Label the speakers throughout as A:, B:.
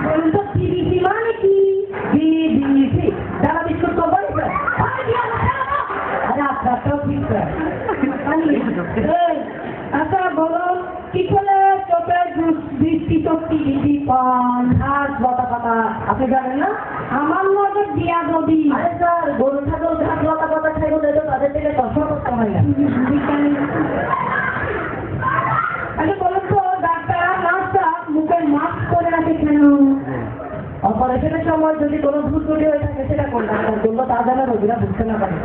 A: বলুন তো বিবিসি মানে কি? বিবিসি যারা বিস্কুট কোম্পানি স্যার। আরে আপনারটাও ঠিক স্যার। আচ্ছা বলো কি করে চোখের দৃষ্টি শক্তি বৃদ্ধি পান? ঘাস লতা পাতা আপনি জানেন না? আমার নজর দিয়া নদী। আরে স্যার গরু ছাগল ঘাস লতা পাতা খাইব তো তাদের থেকে দর্শন করতে হয় না। আচ্ছা বলুন তো ডাক্তার নার্সরা মুখের মাস্ক করে রাখে কেন? অপারেশনের সময় যদি কোনো ভুল ত্রুটি হয়ে থাকে সেটা কোন ডাক্তার করবো তা যেন রোগীরা বুঝতে না পারে।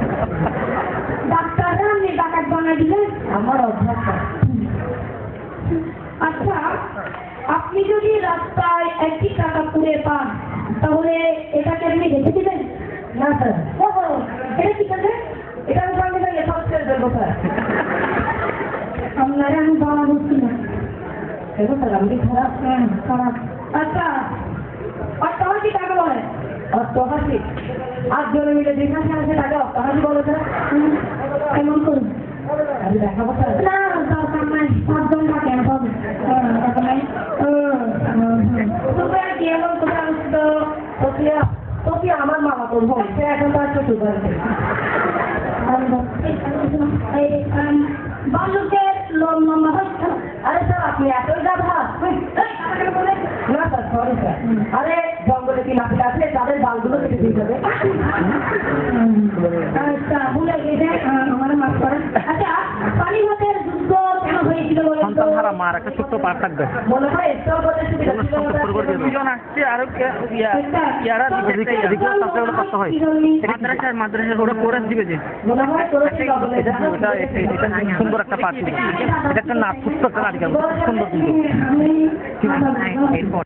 A: ডাক্তাররা আপনি ডাকাত বানাই দিলেন আমার অভ্যাস। আচ্ছা আপনি যদি রাস্তায় 1 টাকা পুড়ে পান তাহলে এটাকে আপনি রেখে দিবেন? না স্যার। এটা কি করবে? এটা আমি সঙ্গে সঙ্গে সব ছেড়ে দেবো স্যার। আপনারা আমি বাবা বলছি না কেন স্যার আপনি খারাপ? খারাপ। আচ্ছা অষ্টআশি টাকা বলে? 88 8 জনে মিলে যেখানে আছে টাকা 88 বলে স্যার। এমন করুন আমি দেখাবো স্যার। না দরকার নাই 7 জন থাকে হবে টাকা নাই। তোমরা কি এমন কথা আসতো? তোকে আমার মামা তোর ভাই সে এখন তার শ্বশুর বাড়িতে বালুকের লোন মামা হচ্ছে। আরে স্যার আপনি এতই গাধা? না স্যার সরি স্যার। আরে জঙ্গলে কি নাপিত আছে তাদের বালগুলো কেটে দিয়ে যাবে। আচ্ছা ভুলে গেছে আমার মাফ করেন। আচ্ছা পানিপথের যুদ্ধ কেন হয়েছিল
B: সন্তানহারা মার একটা ছোট্ট পার থাকবে
A: মনে হয় স্থল করতে সুবিধা ছিল না।
B: দুজন আসছে আরো ইয়ারা এদিকে কষ্ট হয় মাদ্রাসার ওরা কোরাস দিবে যে
A: মনে হয় তোর কি হবে
B: এটা সুন্দর একটা পার্টি এটা একটা নাচ ছোট্ট একটা নাটিকা সুন্দর কিন্তু